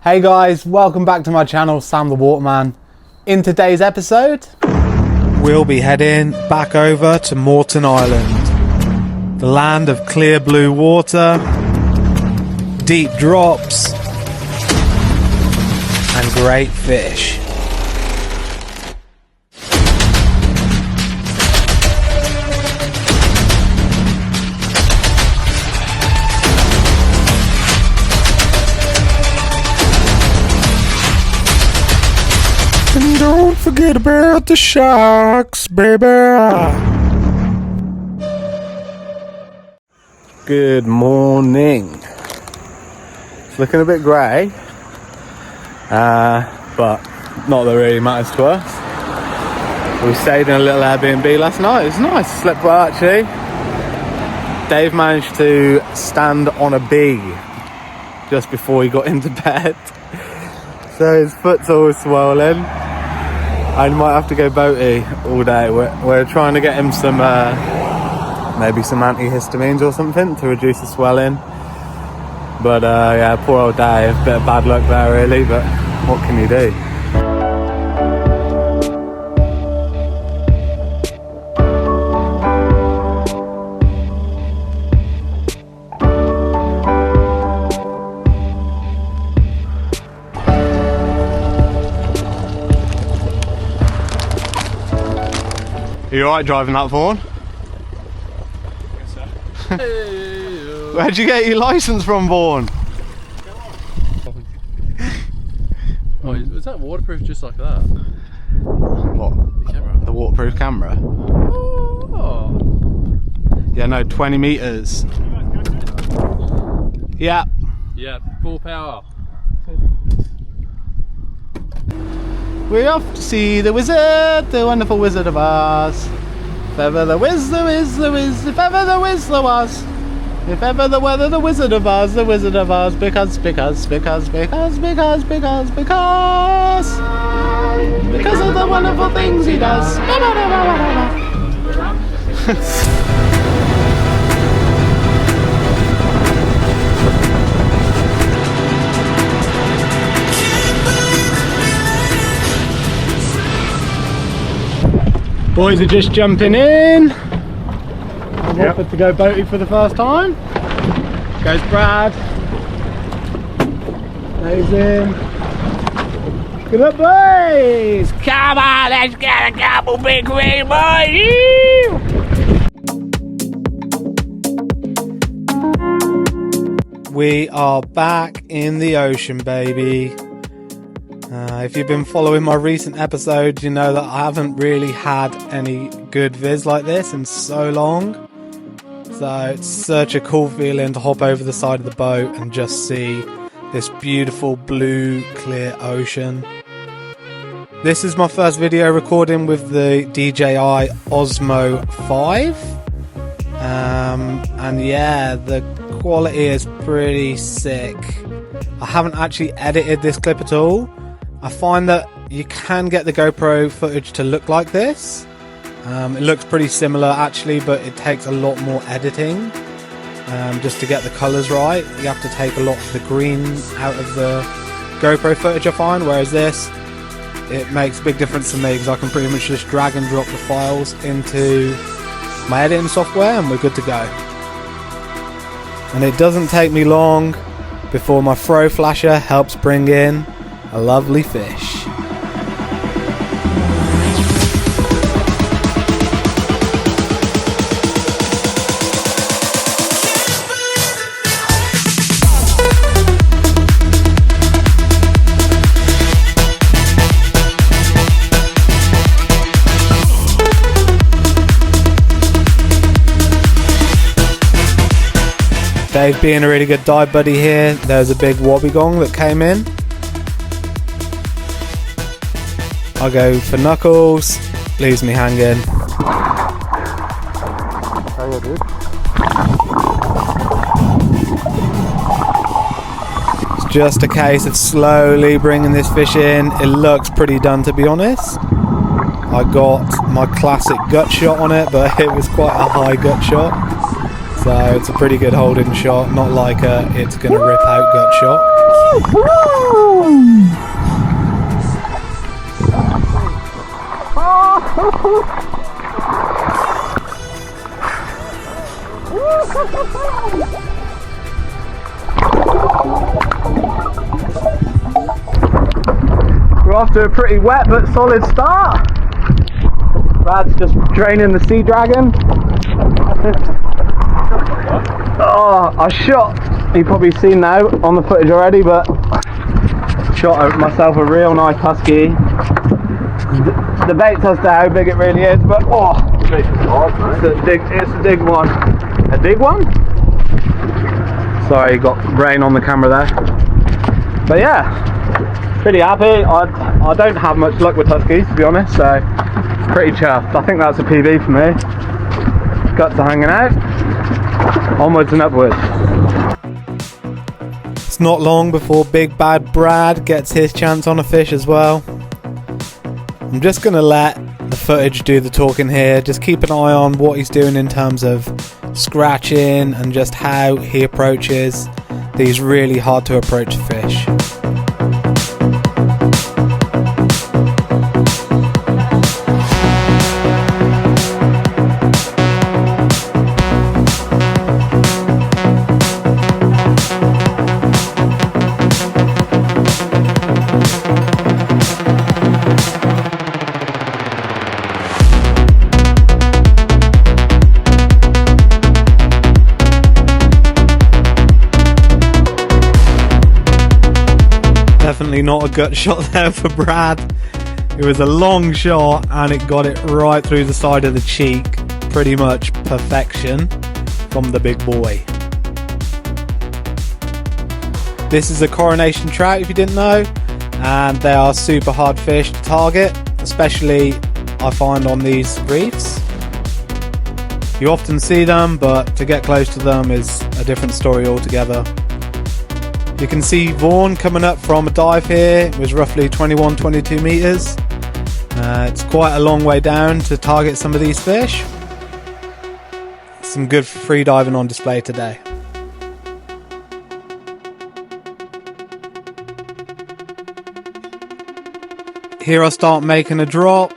Hey guys, welcome back to my channel, Sam the Waterman. In today's episode, we'll be heading back over to Morton Island, the land of clear blue water, deep drops, and great fish. And don't forget about the sharks, baby. Good morning. It's looking a bit grey, but not that it really matters to us. We stayed in a little Airbnb last night. It was nice. Slept well actually. Dave managed to stand on a bee just before he got into bed, so his foot's all swollen. I might have to go boaty all day. We're trying to get him some, maybe some antihistamines or something to reduce the swelling. But yeah, poor old Dave, a bit of bad luck there really, but what can you do? Are you alright driving that, Vaughan? I guess so. Where'd you get your licence from, Vaughan? Oh, is that waterproof just like that? What? The camera? The waterproof camera? Oh. Yeah, no, 20 metres. Yeah. Yeah, full power. We're off to see the wizard, the wonderful Wizard of Oz. If ever the whiz, the whiz, the whiz, if ever the whiz, the was. If ever the weather, the Wizard of Oz, the Wizard of Oz. Because of the wonderful things he does. Boys are just jumping in. I'm offered to go boating for the first time. Goes Brad. Stays in. Good up, boys! Come on, let's get a couple big wing, boys! We are back in the ocean, baby. If you've been following my recent episodes, you know that I haven't really had any good viz like this in so long. So it's such a cool feeling to hop over the side of the boat and just see this beautiful blue, clear ocean. This is my first video recording with the DJI Osmo 5. And yeah, the quality is pretty sick. I haven't actually edited this clip at all. I find that you can get the GoPro footage to look like this. It looks pretty similar actually, but it takes a lot more editing just to get the colours right. You have to take a lot of the green out of the GoPro footage, I find, whereas this, it makes a big difference to me because I can pretty much just drag and drop the files into my editing software and we're good to go. And it doesn't take me long before my throw flasher helps bring in a lovely fish. Dave being a really good dive buddy here. There's a big wobbegong that came in. I go for knuckles, leaves me hanging. Oh, dude. It's just a case of slowly bringing this fish in. It looks pretty done, to be honest. I got my classic gut shot on it, but it was quite a high gut shot. So it's a pretty good holding shot, not like a it's gonna rip out gut shot. We're off to a pretty wet but solid start. Brad's just draining the sea dragon. Oh, I shot, you've probably seen now on the footage already, but shot myself a real nice Tusky. The bait tells to how big it really is, but oh, it's a big one. A big one? Sorry, got rain on the camera there. But yeah, pretty happy. I don't have much luck with Tuskies, to be honest, so pretty chuffed. I think that's a PB for me. Guts are hanging out. Onwards and upwards. It's not long before Big Bad Brad gets his chance on a fish as well. I'm just going to let the footage do the talking here. Just keep an eye on what he's doing in terms of scratching and just how he approaches these really hard to approach fish. Definitely not a gut shot there for Brad. It was a long shot and it got it right through the side of the cheek. Pretty much perfection from the big boy. This is a coronation trout if you didn't know, and they are super hard fish to target, especially I find on these reefs. You often see them, but to get close to them is a different story altogether. You can see Vaughan coming up from a dive here. It was roughly 21-22 meters. It's quite a long way down to target some of these fish. Some good free diving on display today. Here I start making a drop.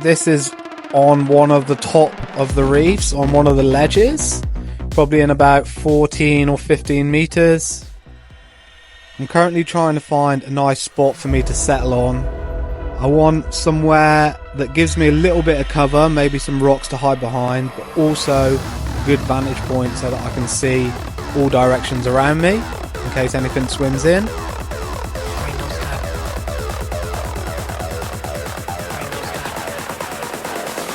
This is on one of the top of the reefs, on one of the ledges, probably in about 14 or 15 meters. I'm currently trying to find a nice spot for me to settle on. I want somewhere that gives me a little bit of cover, maybe some rocks to hide behind, but also a good vantage point so that I can see all directions around me in case anything swims in.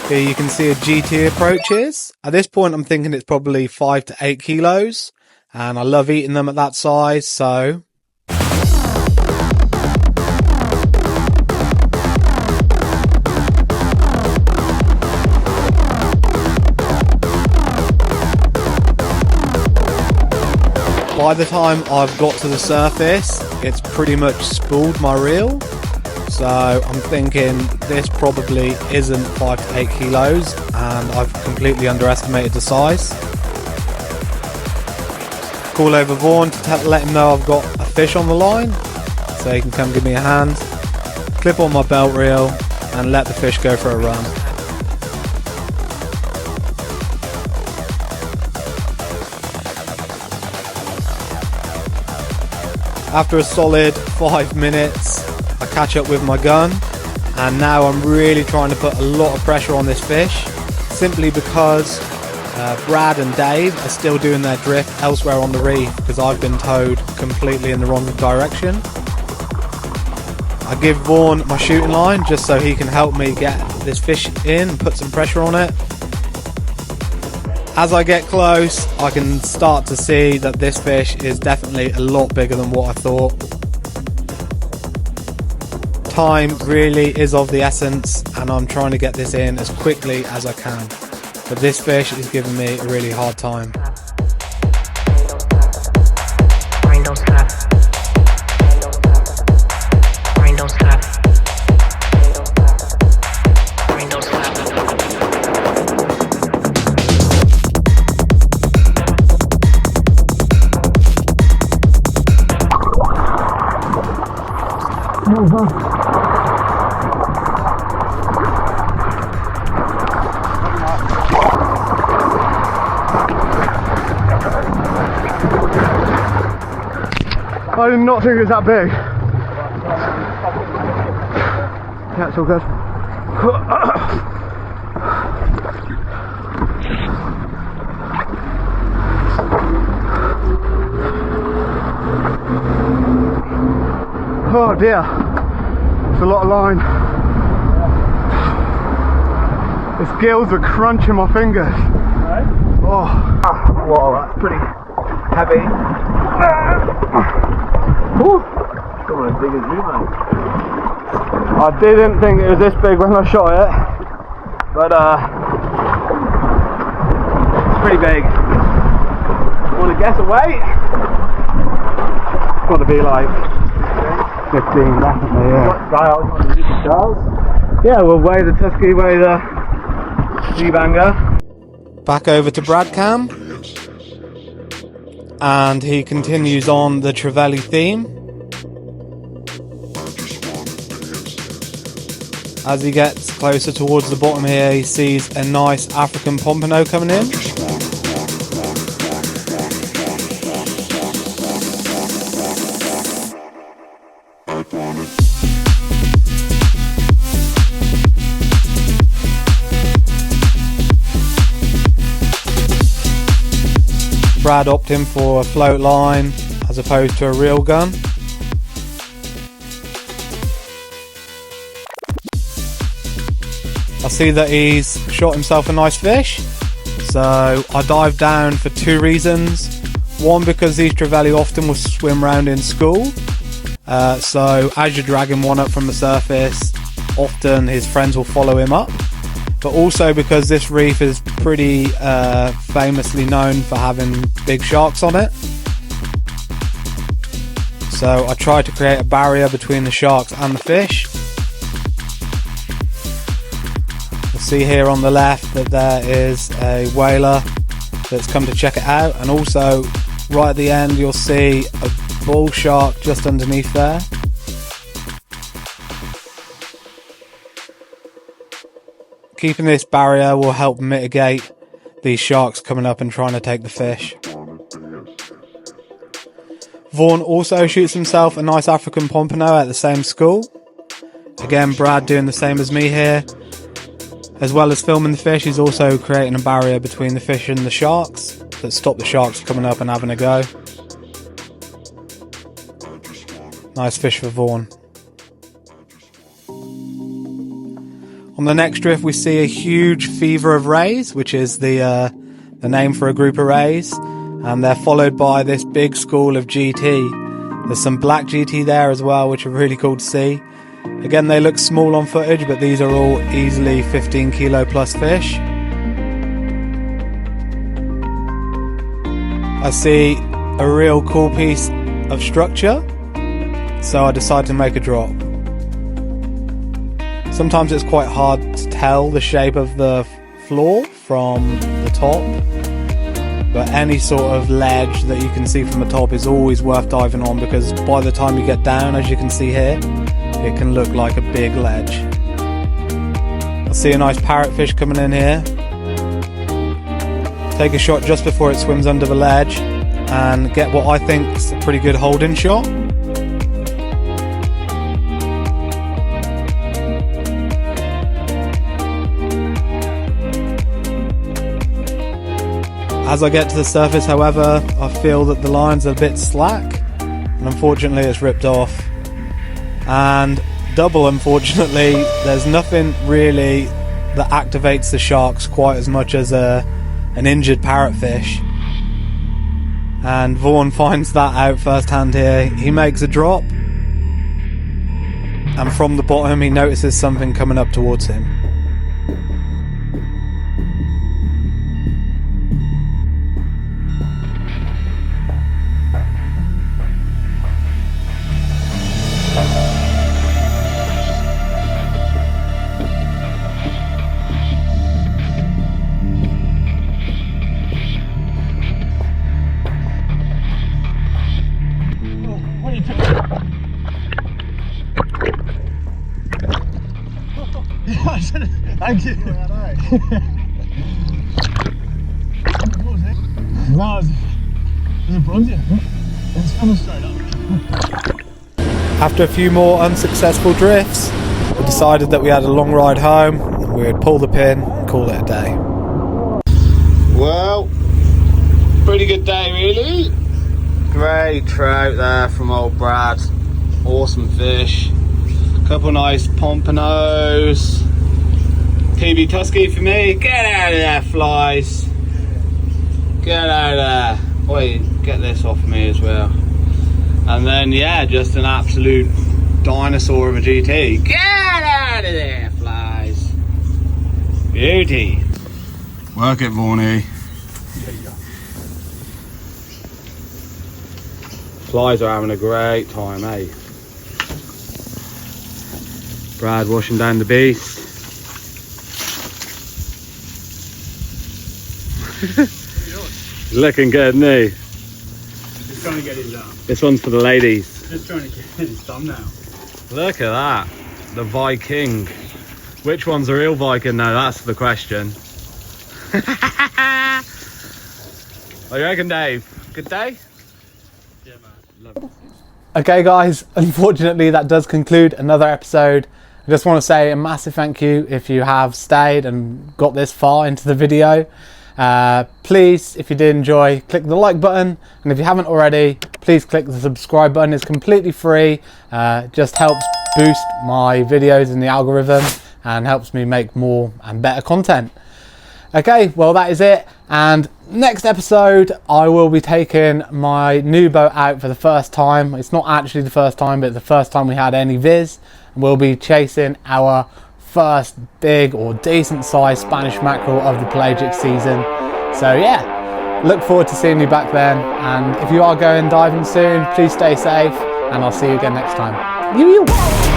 Here you can see a GT approaches. At this point I'm thinking it's probably 5 to 8 kilos, and I love eating them at that size, so by the time I've got to the surface, it's pretty much spooled my reel. So I'm thinking this probably isn't 5 to 8 kilos, and I've completely underestimated the size. Call over Vaughan to let him know I've got a fish on the line, so he can come give me a hand. Clip on my belt reel and let the fish go for a run. After a solid 5 minutes, I catch up with my gun, and now I'm really trying to put a lot of pressure on this fish, simply because Brad and Dave are still doing their drift elsewhere on the reef because I've been towed completely in the wrong direction. I give Vaughan my shooting line just so he can help me get this fish in and put some pressure on it. As I get close, I can start to see that this fish is definitely a lot bigger than what I thought. Time really is of the essence, and I'm trying to get this in as quickly as I can. But this fish is giving me a really hard time. I did not think it was that big. Yeah, it's all good. Oh dear, it's a lot of line. The gills are crunching my fingers. Oh, whoa, that's pretty heavy. Not as big as you, mate. I didn't think it was this big when I shot it, but it's pretty big. Want to guess a weight? It's got to be like 15, definitely, yeah. Dials? Yeah, we'll weigh the Tusky, weigh the G-Banger. Back over to Brad Cam, and he continues on the Trevally theme. As he gets closer towards the bottom here, he sees a nice African pompano coming in. Brad opting for a float line as opposed to a reel gun. I see that he's shot himself a nice fish, so I dived down for two reasons. One, because these trevally often will swim around in school, so as you're dragging one up from the surface, often his friends will follow him up. But also because this reef is pretty famously known for having big sharks on it. So I tried to create a barrier between the sharks and the fish. You'll see here on the left that there is a whaler that's come to check it out, and also right at the end you'll see a bull shark just underneath there. Keeping this barrier will help mitigate these sharks coming up and trying to take the fish. Vaughan also shoots himself a nice African pompano at the same school. Again, Brad doing the same as me here. As well as filming the fish, he's also creating a barrier between the fish and the sharks that stop the sharks coming up and having a go. Nice fish for Vaughan. On the next drift we see a huge fever of rays, which is the name for a group of rays, and they're followed by this big school of GT. There's some black GT there as well, which are really cool to see. Again, they look small on footage, but these are all easily 15 kilo plus fish. I see a real cool piece of structure, so I decided to make a drop. Sometimes it's quite hard to tell the shape of the floor from the top, but any sort of ledge that you can see from the top is always worth diving on, because by the time you get down, as you can see here, it can look like a big ledge. I see a nice parrotfish coming in here. Take a shot just before it swims under the ledge and get what I think is a pretty good holding shot. As I get to the surface, however, I feel that the line's a bit slack, and unfortunately it's ripped off. And double unfortunately, there's nothing really that activates the sharks quite as much as an injured parrotfish. And Vaughan finds that out firsthand here. He makes a drop, and from the bottom he notices something coming up towards him. Thank you. No, it's a bronze, yeah. It's coming straight up. After a few more unsuccessful drifts, we decided that we had a long ride home and we would pull the pin and call it a day. Well, pretty good day really. Great trout there from old Brad. Awesome fish. Couple nice pompanos. PB Tusky for me. Get out of there, flies. Get out of there. Wait, get this off me as well. And then, yeah, just an absolute dinosaur of a GT. Get out of there, flies. Beauty. Work it, Vorney. Flies are having a great time, eh? Brad washing down the beast. Looking good, isn't he? Just trying to get his This one's for the ladies. Just trying to get his thumbnail. Look at that. The Viking. Which one's the real Viking now? That's the question. What do you reckon, Dave? Good day? Yeah, man. Love it. Okay guys, unfortunately that does conclude another episode. I just want to say a massive thank you if you have stayed and got this far into the video. Please, if you did enjoy, click the like button, and if you haven't already, please click the subscribe button. It's completely free. Just helps boost my videos in the algorithm and helps me make more and better content. Okay, well that is it, and next episode I will be taking my new boat out for the first time. It's not actually the first time, but it's the first time we had any viz, and we'll be chasing our first big or decent sized Spanish mackerel of the pelagic season. So yeah, look forward to seeing you back then, and if you are going diving soon, please stay safe, and I'll see you again next time. Yoo-yoo!